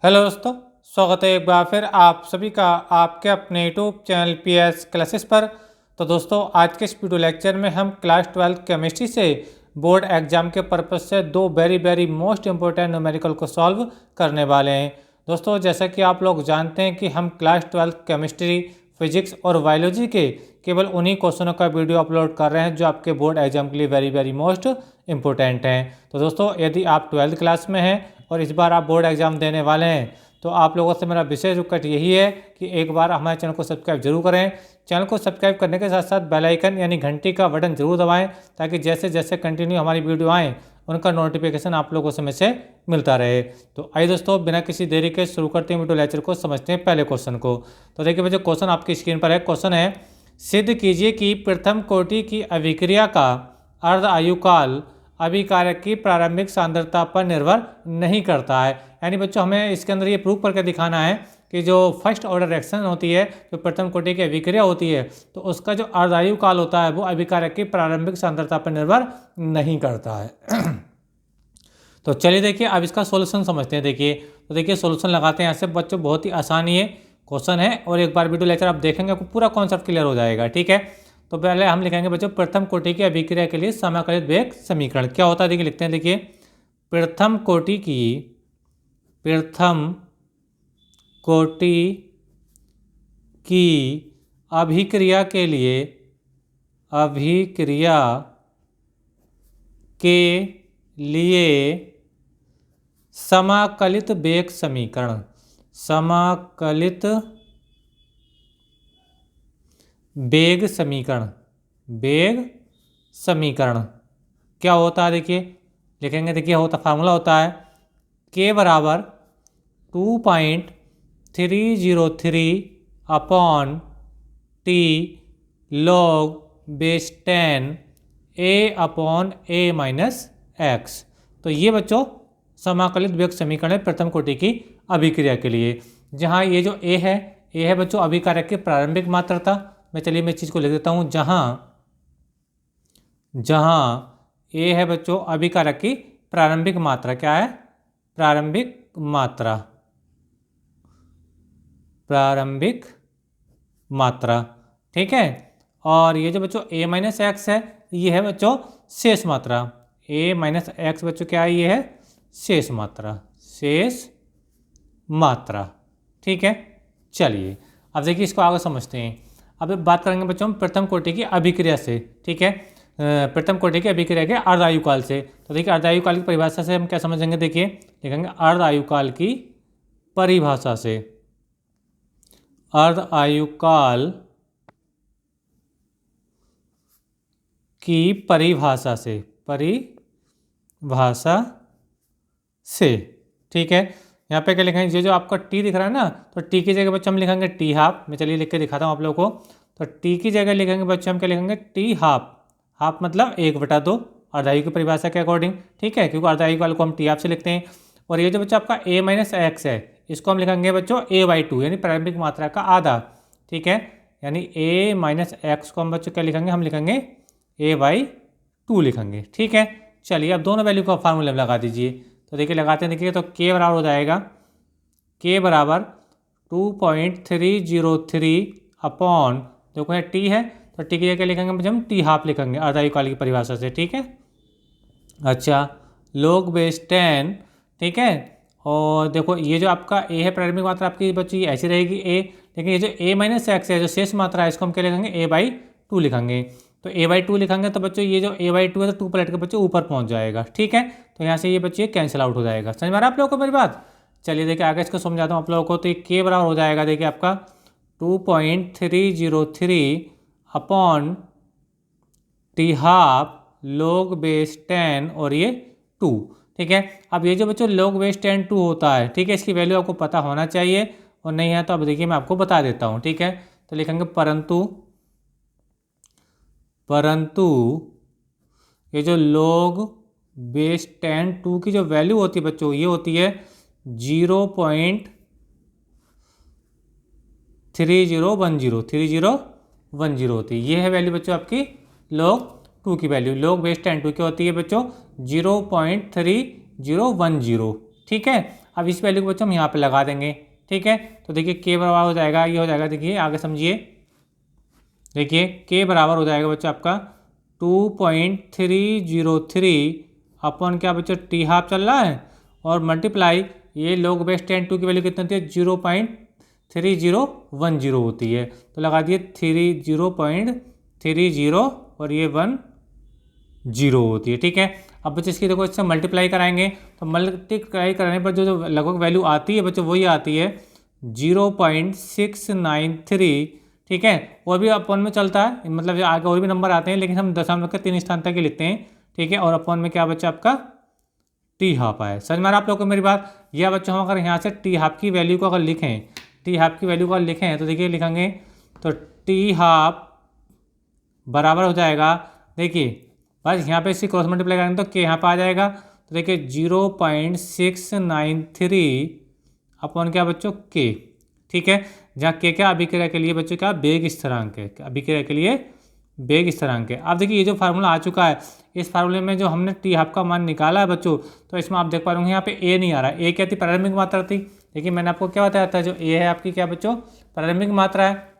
Hello दोस्तों, स्वागत है एक बार फिर आप सभी का आपके अपने यूट्यूब चैनल पीएस क्लासेस पर। तो दोस्तों, आज के इस वीडियो लेक्चर में हम क्लास 12 केमिस्ट्री से बोर्ड एग्जाम के पर्पज से दो वेरी मोस्ट इंपॉर्टेंट न्यूमेरिकल को सॉल्व करने वाले हैं। दोस्तों, जैसा कि आप लोग जानते हैं कि हम क्लास 12 केमिस्ट्री, फिजिक्स और बायोलॉजी के केवल उन्हीं क्वेश्चनों का वीडियो अपलोड कर रहे हैं जो आपके बोर्ड एग्जाम के लिए वेरी मोस्ट इंपॉर्टेंट हैं। तो दोस्तों, यदि आप 12th क्लास में हैं और इस बार आप बोर्ड एग्जाम देने वाले हैं तो आप लोगों से मेरा विशेष रिक्वेस्ट यही है कि एक बार हमारे चैनल को सब्सक्राइब जरूर करें। चैनल को सब्सक्राइब करने के साथ साथ बेल आइकन यानी घंटी का बटन जरूर दबाएं ताकि जैसे जैसे कंटिन्यू हमारी वीडियो आए उनका नोटिफिकेशन आप लोगों से में से मिलता रहे। तो आइए दोस्तों, बिना किसी देरी के शुरू करते हैं वीडियो लेक्चर को, समझते हैं पहले क्वेश्चन को। तो देखिए बच्चों, क्वेश्चन आपकी स्क्रीन पर है। क्वेश्चन है, सिद्ध कीजिए कि प्रथम कोटि की अभिक्रिया का अर्ध आयुकाल अभिकारक की प्रारंभिक सांद्रता पर निर्भर नहीं करता है। यानी बच्चों, हमें इसके अंदर ये प्रूव करके दिखाना है कि जो फर्स्ट ऑर्डर रिएक्शन होती है, जो प्रथम कोटि की अभिक्रिया होती है, तो उसका जो अर्धायु काल होता है वो अभिकारक की प्रारंभिक सांद्रता पर निर्भर नहीं करता है। तो चलिए देखिए, अब इसका सॉल्यूशन समझते हैं। देखिए, तो देखिए सॉल्यूशन लगाते हैं। यहाँ से बच्चों बहुत ही आसानी है क्वेश्चन है, और एक बार वीडियो लेक्चर आप देखेंगे आपको पूरा कॉन्सेप्ट क्लियर हो जाएगा। ठीक है, तो पहले हम लिखेंगे बच्चों प्रथम कोटि की अभिक्रिया के लिए समाकलित वेग समीकरण क्या होता है। देखिए लिखते हैं। देखिए, प्रथम कोटि की अभिक्रिया के लिए समाकलित वेग समीकरण क्या होता है। देखिए लिखेंगे। देखिए होता फार्मूला होता है K बराबर 2.303 upon T log base 10 A upon A minus x. तो ये बच्चों समाकलित वेग समीकरण है प्रथम कोटि की अभिक्रिया के लिए। जहाँ ये जो A है बच्चों अभिकारक की प्रारंभिक मात्रता। मैं चलिए मैं इस चीज़ को लिख देता हूँ। जहाँ A है बच्चों अभिकारक की प्रारंभिक मात्रा। क्या है? प्रारंभिक मात्रा। ठीक है, और ये जो बच्चों A माइनस एक्स है ये है बच्चों शेष मात्रा। A माइनस एक्स बच्चों क्या है? ये है शेष मात्रा। ठीक है, चलिए अब देखिए इसको आगे समझते हैं। अब बात करेंगे बच्चों हम प्रथम कोटि की अभिक्रिया से। ठीक है, प्रथम कोटि की अभिक्रिया के अर्धायुकाल से। तो देखिए अर्धायुकाल की परिभाषा से हम क्या समझेंगे। देखिए लिखेंगे अर्धायुकाल की परिभाषा से। अर्धायुकाल की परिभाषा से। ठीक है, यहाँ पे क्या लिखेंगे, जो आपका टी दिख रहा है ना, तो टी की जगह बच्चों हम लिखेंगे टी हाफ। मैं चलिए लिख के दिखाता हूँ आप लोगों को। तो टी की जगह लिखेंगे बच्चों हम क्या लिखेंगे, टी हाफ। हाफ मतलब 1/2 अर्धायु की परिभाषा के अकॉर्डिंग। ठीक है, क्योंकि अर्धायु वाले को हम टी हाफ से लिखते हैं। और ये जो बच्चा आपका A माइनस एक्स है इसको हम लिखेंगे बच्चों A/2 यानी प्रारंभिक मात्रा का आधा। ठीक है, यानी A माइनस एक्स को हम बच्चों क्या लिखेंगे, हम लिखेंगे A/2 लिखेंगे। ठीक है, चलिए अब दोनों वैल्यू का फार्मूला लगा दीजिए। तो देखिए लगाते हैं। देखिए तो K बराबर हो जाएगा, K बराबर 2.303 अपॉन, देखो यहाँ T है तो T की जगह लिखेंगे हम टी हाफ लिखेंगे अर्धायुकाल की परिभाषा से। ठीक है, अच्छा log बेस 10। ठीक है, और देखो ये जो आपका A है प्रारंभिक मात्रा आपकी बच्ची ये ऐसी रहेगी A, लेकिन ये जो A माइनस एक्स है जो शेष मात्रा है इसको हम क्या लिखेंगे A/2 लिखेंगे। तो A/2 लिखेंगे तो बच्चों ये जो A/2 है तो 2 पलट के बच्चों ऊपर पहुंच जाएगा। ठीक है, तो यहाँ से ये बच्चे कैंसिल आउट हो जाएगा। समझ में आ रहा है आप लोगों को मेरी बात। चलिए देखिए आगे इसको समझाता हूँ आप लोगों को। तो ये K बराबर हो जाएगा देखिए आपका 2.303 upon T half log base 10 और ये 2। ठीक है, अब ये जो बच्चों log बेस 10 2 होता है, ठीक है, इसकी वैल्यू आपको पता होना चाहिए, और नहीं है तो अब देखिए मैं आपको बता देता हूँ। ठीक है, तो लिखेंगे परंतु ये जो log बेस 10 2 की जो वैल्यू होती है बच्चों ये होती है 0.3010 होती है। ये है वैल्यू बच्चों आपकी log 2 की वैल्यू। log बेस 10 2 की होती है बच्चों 0.3010। ठीक है, अब इस वैल्यू को बच्चों हम यहाँ पे लगा देंगे, ठीक है। तो देखिए के बराबर हो जाएगा, ये हो जाएगा, देखिए आगे समझिए, देखिए के बराबर हो जाएगा बच्चों आपका 2.303 अपॉन क्या बच्चों टी हाफ चल रहा है, और मल्टीप्लाई ये log बेस 10 2 की वैल्यू कितनी होती है 0.3010 होती है, तो लगा दिए 0.30 और ये 10 होती है, ठीक है। अब बच्चों इसकी देखो इससे मल्टीप्लाई कराएंगे, तो मल्टीप्लाई कराने पर जो लगभग वैल्यू आती है बच्चों वही आती है 0.693, ठीक है। और भी अपॉन में चलता है, मतलब आगे और भी नंबर आते हैं, लेकिन हम दशमलव के 3 स्थान तक ही लिखते हैं, ठीक है। और अपॉन में क्या बच्चा आपका टी हाफ आए। समझ में आ रहा आप लोग को मेरी बात। यह बच्चों हम अगर यहाँ से टी हाफ की वैल्यू को अगर लिखें, टी हाफ की वैल्यू को अगर लिखें तो देखिए लिखेंगे तो टी हाफ बराबर हो जाएगा, देखिए बस यहाँ पे इसकी क्रॉस मल्टीप्लाई करेंगे तो के यहाँ पे आ जाएगा, तो देखिए 0.693 अपॉन क्या बच्चों के, ठीक है। जहाँ के क्या अभिक्रिया के लिए बच्चों क्या वेग स्थिरांक है, अभिक्रिया के लिए वेग स्थिरांक है। अब देखिए ये जो फार्मूला आ चुका है, इस फार्मूले में जो हमने टी हाफ का मान निकाला है बच्चों, तो इसमें आप देख पा रहे होंगे यहाँ पे ए नहीं आ रहा है। ए क्या थी, प्रारंभिक मात्रा थी। देखिए मैंने आपको क्या बताया था, जो ए है आपकी क्या बच्चों प्रारंभिक मात्रा है,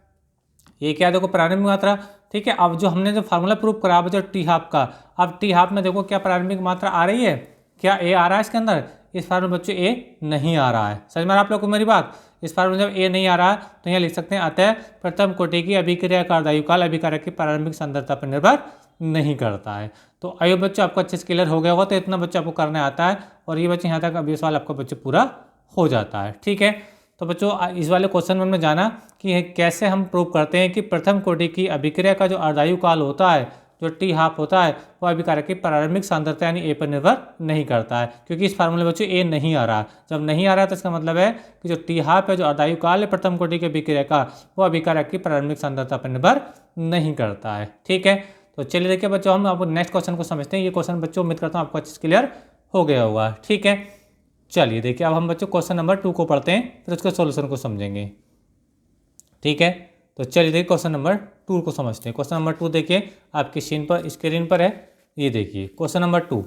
ये क्या देखो प्रारंभिक मात्रा, ठीक है। अब जो हमने जो फार्मूला प्रूव करा बच्चों टी हाफ का, अब टी हाफ में देखो क्या प्रारंभिक मात्रा आ रही है, क्या ए आ रहा है इसके अंदर, इस फार्मूले बच्चों ए नहीं आ रहा है। समझ में आप लोग को मेरी बात। इस फार्मूले जब ए नहीं आ रहा है तो यहाँ लिख सकते हैं अतः प्रथम कोटि की अभिक्रिया का अर्धायुकाल अभिक्रिया की प्रारंभिक सांद्रता पर निर्भर नहीं करता है। तो आइए बच्चों आपको अच्छे से क्लियर हो गया होगा, तो इतना बच्चों आपको करने आता है, और ये बच्चे यहाँ तक अब ये सवाल आपका बच्चे पूरा हो जाता है, ठीक है। तो बच्चों इस वाले क्वेश्चन में हमने जाना कि कैसे हम प्रूव करते हैं कि प्रथम कोटि की अभिक्रिया का जो अर्धायुकाल होता है, जो टी हाफ होता है, वो अभिक्रिया की प्रारंभिक सांद्रता यानी ए पर निर्भर नहीं करता है, क्योंकि इस फार्मूले में बच्चों ए नहीं आ रहा है। जब नहीं आ रहा है तो इसका मतलब है कि जो टी हाफ है, जो अर्धायुकाल है प्रथम कोटि की अभिक्रिया का, वो अभिक्रिया की प्रारंभिक सांद्रता पर निर्भर नहीं करता है, ठीक है। तो चलिए देखिए बच्चों हम आपको नेक्स्ट क्वेश्चन को समझते हैं। ये क्वेश्चन बच्चों उम्मीद करता हूँ आपको अच्छे से क्लियर हो गया होगा, ठीक है। चलिए देखिए अब हम बच्चों क्वेश्चन नंबर 2 को पढ़ते हैं, फिर उसके सॉल्यूशन को समझेंगे, ठीक है। तो चलिए देखिए क्वेश्चन नंबर 2 को समझते हैं। क्वेश्चन नंबर 2 देखिए आपकी स्क्रीन पर है, ये देखिए क्वेश्चन नंबर 2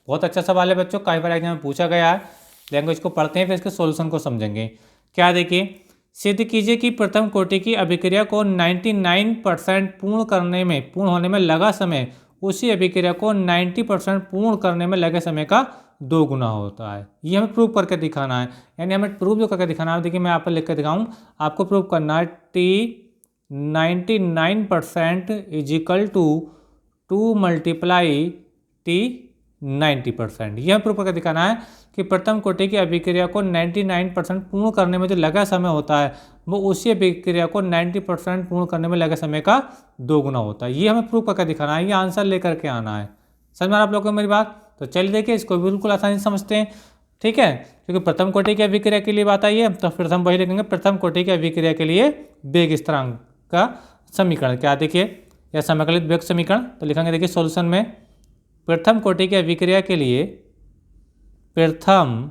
बहुत अच्छा सवाल है बच्चों, कई बार एग्जाम में पूछा गया है। लैंग्वेज को पढ़ते हैं फिर इसके सॉल्यूशन को समझेंगे। क्या देखिए, सिद्ध कीजिए कि प्रथम कोटि की अभिक्रिया को 99% पूर्ण होने में लगा समय उसी अभिक्रिया को 90% पूर्ण करने में लगे समय का 2 गुना होता है। ये हमें प्रूव करके दिखाना है, यानी हमें प्रूव जो करके दिखाना है, देखिए मैं यहाँ पर लिख कर दिखाऊँ, आपको प्रूव करना है T 99% is equal to 2 multiply T 90%। यह प्रूव करके दिखाना है कि प्रथम कोटि की अभिक्रिया को 99% पूर्ण करने में जो लगा समय होता है, वो उसी अभिक्रिया को 90% पूर्ण करने में लगे समय का 2 गुना होता है। ये हमें प्रूव करके दिखाना है, ये आंसर लेकर के आना है। समझ में आप लोगों को मेरी बात। तो चलिए देखिए इसको बिल्कुल आसानी से समझते हैं, ठीक है। क्योंकि प्रथम कोटि की अभिक्रिया के लिए बात आई है, तो फिर हम वही लिखेंगे प्रथम कोटि की अभिक्रिया के लिए वेग स्थिरांक का समीकरण। क्या देखिए यह समाकलित वेग समीकरण, तो लिखेंगे देखिए सॉल्यूशन में प्रथम कोटि की अभिक्रिया के लिए, प्रथम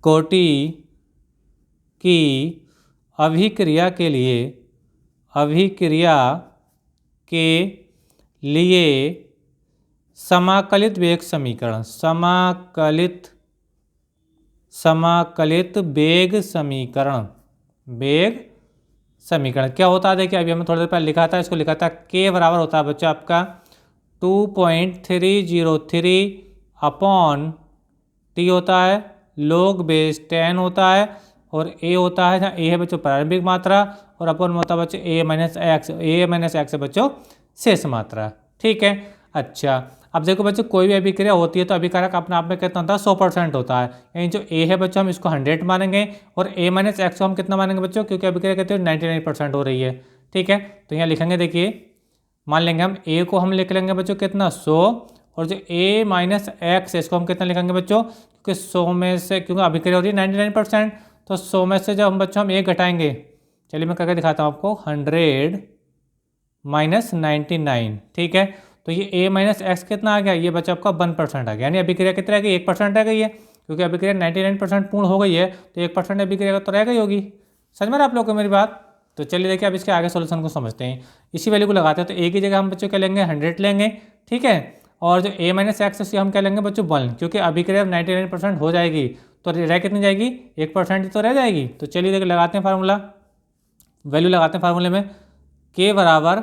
कोटि की अभिक्रिया के लिए समाकलित वेग समीकरण, समाकलित वेग समीकरण क्या होता है। देखिए अभी हमने थोड़ी देर पहले लिखा था, इसको लिखा था के बराबर होता है बच्चों आपका 2.303 अपॉन टी होता है log बेस 10 होता है, और ए होता है, जहाँ ए है बच्चों प्रारंभिक मात्रा, और अपॉन में होता है बच्चों ए माइनस एक्स है बच्चों शेष मात्रा, ठीक है। अच्छा अब देखो बच्चों कोई भी अभिक्रिया होती है तो अभिकारक अपने आप में कितना होता है 100% होता है, यानी जो ए है बच्चों हम इसको 100 मानेंगे, और ए माइनस एक्स को हम कितना मानेंगे बच्चों, क्योंकि अभिक्रिया कहते हैं 99% हो रही है, ठीक है। तो यहाँ लिखेंगे देखिए, मान लेंगे हम ए को हम लिख लेंगे बच्चों कितना 100, और जो ए माइनस एक्स है इसको हम कितना लिखेंगे बच्चों, क्योंकि 100 में से, क्योंकि अभिक्रिया हो रही है 99%, तो 100 में से जब हम बच्चों हम ए घटाएंगे, चलिए मैं करके दिखाता हूँ आपको, 100 माइनस 99, ठीक है। तो ये ए माइनस एक्स कितना आ गया, ये बच्चा आपका 1% आ गया, यानी अभिक्रिया कितना रह गई 1% रह गई है, क्योंकि अभिक्रिया 99% पूर्ण हो गई है, तो 1% अभिक्रिया तो रह गई होगी। समझ में आप लोग को मेरी बात। तो चलिए देखिए अब इसके आगे सोल्यूशन को समझते हैं। इसी वैल्यू को लगाते हैं, तो ए की जगह हम बच्चों क्या लेंगे 100 लेंगे, ठीक है। और जो a माइनस एक्स उसकी हम क्या लेंगे बच्चों 1, क्योंकि अभिक्रिया 99% हो जाएगी तो रह कितनी जाएगी 1% तो रह जाएगी। तो चलिए देखिए लगाते हैं फार्मूला, वैल्यू लगाते हैं फार्मूले में। k बराबर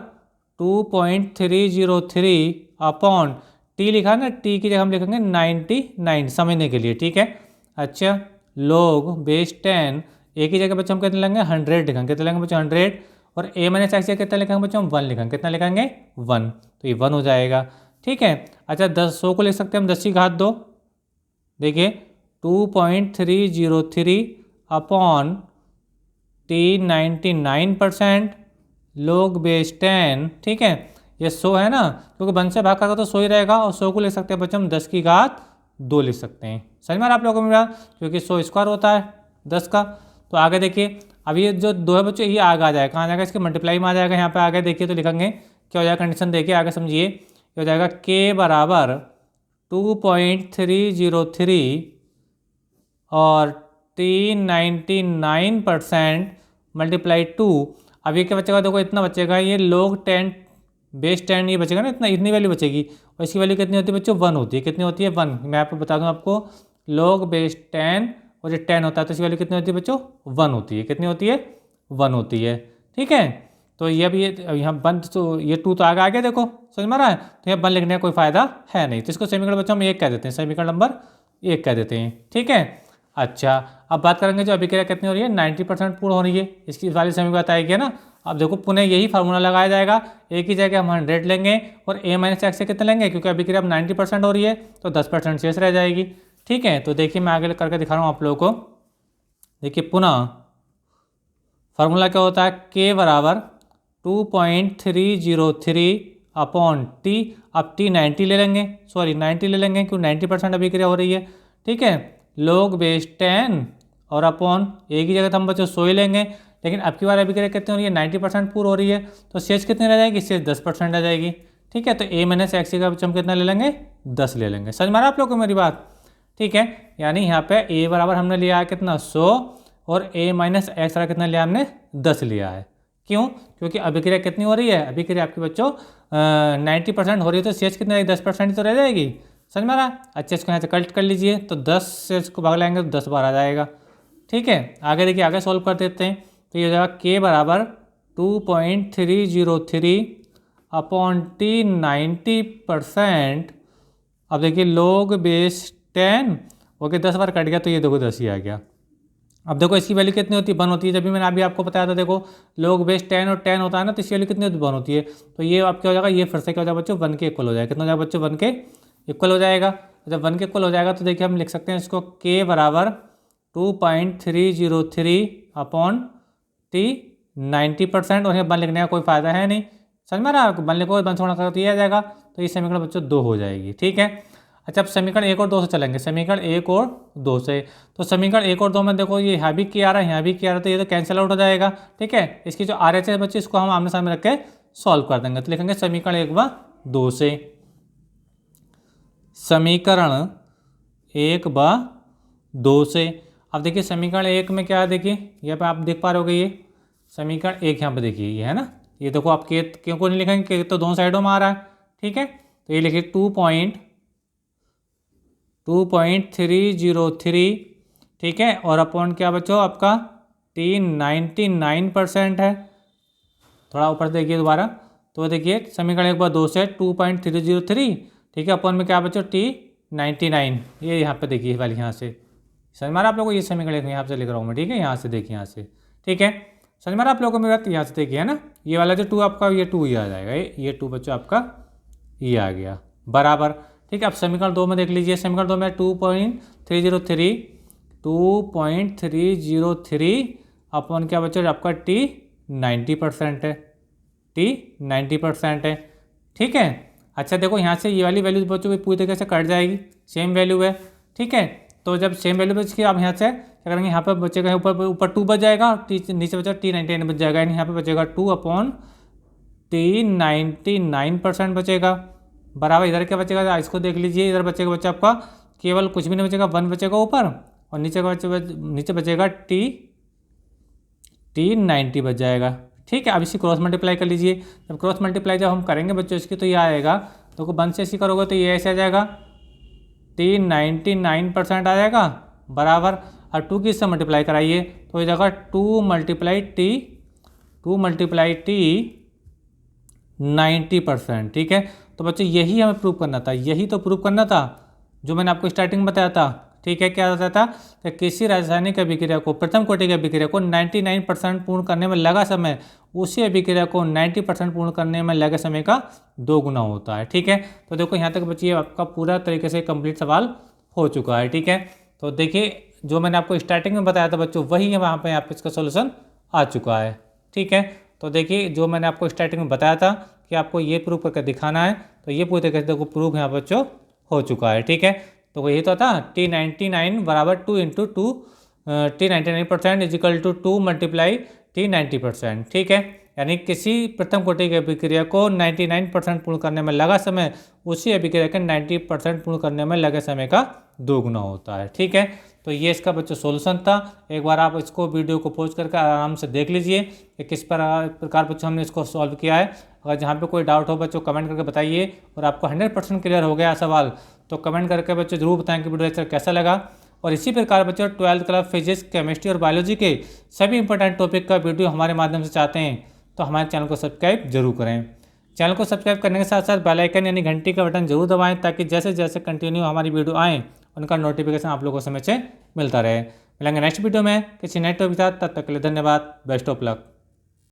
2.303 अपॉन टी लिखा ना, टी की जगह हम लिखेंगे 99 समझने के लिए, ठीक है। अच्छा log बेस 10 ए की जगह बच्चों हम कितने लेंगे 100 लिखेंगे, कितने लेंगे बच्चों 100, और a माइनस एक्स कितना लिखेंगे बच्चों हम 1 लिखेंगे, कितना लिखेंगे 1, तो ये 1 हो जाएगा, ठीक है। अच्छा 100 को लिख सकते हैं हम 10 की घात 2, देखिए 2.303 अपॉन टी 99% log बेस 10, ठीक है। ये 100 है ना, क्योंकि 1 से भाग करके तो 100 ही रहेगा, और 100 को लिख सकते हैं बच्चों हम 10 की घात 2 लिख सकते हैं। समझ में आप लोगों को मेरा, क्योंकि 100 स्क्वायर होता है 10 का। तो आगे देखिए, अब ये जो 2 है बच्चों ये आगे आ जाएगा, कहाँ जाएगा इसके मल्टीप्लाई में आ जाएगा, यहाँ पे आगे देखिए तो लिखेंगे क्या हो जाएगा, कंडीशन देखिए आगे समझिए, क्या हो जाएगा k बराबर 2.303 और t 99% मल्टीप्लाई 2। अब ये क्या बचेगा, देखो इतना बचेगा, ये log 10 बेस 10 ये बचेगा ना, इतनी वैल्यू बचेगी, और इसकी वैल्यू कितनी होती है बच्चों 1 होती है, कितनी होती है 1, मैं आपको बता दूं आपको, log बेस 10 और ये 10 होता है तो इसकी वैल्यू कितनी होती है बच्चों 1 होती है, कितनी होती है 1 होती है, ठीक है। तो ये अब ये यहाँ 1 तो ये 2 तो आगे आ गया, देखो समझ में आ रहा है, तो यहाँ 1 लिखने का कोई फायदा है नहीं, तो इसको समीकरण बच्चों हम 1 कह देते हैं, समीकरण नंबर 1 कह देते हैं, ठीक है। अच्छा अब बात करेंगे जो अभिक्रिया कितनी हो रही है 90% पूर्ण हो रही है, इसकी वाली समीकरण बताएगी ना। अब देखो पुनः यही फार्मूला लगाया जाएगा, ए की जगह हम 100 लेंगे और a माइनस एक्स से कितने लेंगे, क्योंकि अभिक्रिया अब 90% हो रही है तो 10% शेष रह जाएगी, ठीक है। तो देखिए मैं आगे करके दिखा रहा हूँ आप लोगों को, देखिए पुनः फार्मूला क्या होता है, k बराबर 2.303 अपॉन टी, अब टी 90 ले लेंगे, सॉरी 90 ले लेंगे क्योंकि 90% अभिक्रिया हो रही है, ठीक है, log बेस 10 और अपॉन ए की जगह तो हम बच्चों 100 ही लेंगे, लेकिन अब की बार अभिक्रिया कितनी हो रही है 90% पूर्ण हो रही है, तो शेष कितनी रह जाएगी, शेष 10% रह जाएगी, ठीक है। तो a माइनस एक्स का बच्चों हम कितना ले लेंगे 10 ले लेंगे, समझ में आ रहा है आप लोग को मेरी बात, ठीक है। यानी यहाँ पे a बराबर हमने लिया है कितना 100 और a माइनस एक्स का कितना लिया हमने 10 लिया है, क्यों, क्योंकि अभिक्रिया कितनी हो रही है, अभिक्रिया आपके बच्चों 90% हो रही है तो शेष कितनी रहेगी 10% तो रह जाएगी, समझ में आ रहा है। अच्छा इसको यहाँ से कल्ट कर लीजिए, तो 10 से इसको भाग लाएंगे तो 10 बार आ जाएगा, ठीक है। आगे देखिए आगे सॉल्व कर देते हैं, तो ये हो जाएगा k बराबर 2.303 अपॉन टी 90%, अब देखिए log बेस 10 ओके 10 बार कट गया तो ये देखो 10 ही आ गया। अब देखो इसकी वैल्यू कितनी होती है 1 होती है, जब भी मैंने अभी आपको बताया था, देखो log बेस 10 और 10 होता है ना, तो इसकी वैल्यू कितनी होती है 1 होती है, तो ये अब क्या हो जाएगा, ये फिर से क्या हो जाएगा बच्चों 1 के इक्वल हो जाएगा, कितना हो जाएगा बच्चों 1 के इक्वल हो जाएगा। जब 1 के इक्वल हो जाएगा तो देखिए हम लिख सकते हैं इसको k बराबर 2.303 अपॉन टी 90%, और यहाँ 1 लिखने का कोई फायदा है नहीं, समझ में आ रहा है, 1 लिखो 1 छोड़ा कर तो ये आ जाएगा, तो ये समीकरण बच्चों 2 हो जाएगी, ठीक है। अच्छा अब समीकरण 1 और 2 से चलेंगे, समीकरण 1 और 2 से, तो समीकरण 1 और 2 में देखो ये यहाँ भी क्या आ रहा है यहाँ भी क्या आ रहा है, तो ये तो कैंसिल आउट हो जाएगा, ठीक है। इसकी जो आर एच है बच्चे इसको हम आमने सामने रख के सॉल्व कर देंगे, तो लिखेंगे समीकरण 1 व 2 से, समीकरण 1 व 2 से। अब देखिए समीकरण 1 में क्या है, देखिए यहाँ पे आप देख पा रहे होगे, ये समीकरण 1 यहाँ पे देखिए ये है ना, ये देखो आप क्यों को नहीं लिखेंगे, के तो दोनों साइडों में आ रहा है, ठीक है। तो ये लिखिए 2.303, ठीक है, और अपॉन क्या बच्चों आपका टी 99% है, थोड़ा ऊपर से देखिए दोबारा, तो देखिए समीकरण 1 व 2 से 2.303, ठीक है, अपॉन में क्या बच्चों टी 99, ये यहाँ पे देखिए वाली यहाँ से, समझ में आ रहा आप लोगों को, ये समीकरण यहाँ से लिख रहा हूँ मैं, ठीक है, यहाँ से देखिए यहाँ से, ठीक है, समझ में आ रहा आप लोगों को मेरी बात, यहाँ से देखिए है ना, ये वाला जो 2 आपका ये 2 ही आ जाएगा, ये 2 बच्चों आपका ये आ गया बराबर, ठीक है। अब समीकरण 2 में देख लीजिए, समीकरण 2 में 2.303 अपॉन क्या बच्चों आपका टी 90% है, टी 90% है, ठीक है। अच्छा देखो यहाँ से ये वाली वैल्यू बच्चों भी पूरी तरीके से कट जाएगी, सेम वैल्यू है, ठीक है। तो जब सेम वैल्यू बच गई, आप यहाँ से क्या करेंगे, यहाँ पर बचेगा ऊपर 2 बच जाएगा और नीचे बचेगा टी 99 बच जाएगा, यानी यहाँ पे बचेगा 2 अपॉन टी 99% बचेगा बराबर, इधर क्या बचेगा इसको देख लीजिए, इधर बचेगा बच्चा आपका केवल कुछ भी नहीं बचेगा 1 बचेगा ऊपर, और नीचे बचेगा टी 90 बच जाएगा, ठीक है। अब इसी क्रॉस मल्टीप्लाई कर लीजिए, जब क्रॉस मल्टीप्लाई जब हम करेंगे बच्चों इसकी, तो ये आएगा तो 1 से 80 करोगे तो ये ऐसे आ जाएगा, टी 99% आ जाएगा बराबर, और 2 की इससे मल्टीप्लाई कराइए तो ये जाएगा 2 मल्टीप्लाई टी 90%। ठीक है, तो बच्चों यही हमें प्रूव करना था, यही तो प्रूव करना था जो मैंने आपको स्टार्टिंग में बताया था। ठीक है, क्या बताया था कि किसी रासायनिक अभिक्रिया को, प्रथम कोटि की अभिक्रिया को 99% पूर्ण करने में लगा समय उसी अभिक्रिया को 90% पूर्ण करने में लगे समय का 2 गुना होता है। ठीक है, तो देखो यहाँ तक बच्चे आपका पूरा तरीके से कंप्लीट सवाल हो चुका है। ठीक है, तो देखिए जो मैंने आपको स्टार्टिंग में बताया था बच्चों वही है वहाँ पे आप इसका सोल्यूशन आ चुका है। ठीक है, तो देखिए जो मैंने आपको स्टार्टिंग में बताया था कि आपको ये प्रूव करके दिखाना है, तो ये पूरी तरीके से देखो प्रूफ यहाँ बच्चों हो चुका है। ठीक है, तो ये तो था T99 बराबर 2 into 2 T99% is equal to 2 multiply T90%। ठीक है, यानी किसी प्रथम कोटि की अभिक्रिया को 99% पूर्ण करने में लगा समय उसी अभिक्रिया के 90% पूर्ण करने में लगे समय का 2 गुना होता है। ठीक है, तो ये इसका बच्चों सोल्यूशन था। एक बार आप इसको वीडियो को पॉज करके आराम से देख लीजिए कि किस प्रकार बच्चों हमने इसको सॉल्व किया है। अगर जहाँ पे कोई डाउट हो बच्चों कमेंट करके बताइए, और आपको 100% क्लियर हो गया सवाल तो कमेंट करके बच्चों जरूर बताएं कि वीडियो लेक्चर कैसा लगा। और इसी प्रकार बच्चों 12th क्लास फिजिक्स, केमिस्ट्री और बायोलॉजी के सभी इंपॉर्टेंट टॉपिक का वीडियो हमारे माध्यम से चाहते हैं तो हमारे चैनल को सब्सक्राइब जरूर करें। चैनल को सब्सक्राइब करने के साथ साथ बेल आइकन यानी घंटी का बटन जरूर दबाएं ताकि जैसे जैसे कंटिन्यू हमारी वीडियो आएँ उनका नोटिफिकेशन आप लोगों को समय से मिलता रहे। मिलेंगे नेक्स्ट वीडियो में किसी नए टॉपिक के साथ, तब तक के लिए धन्यवाद, बेस्ट ऑफ लक।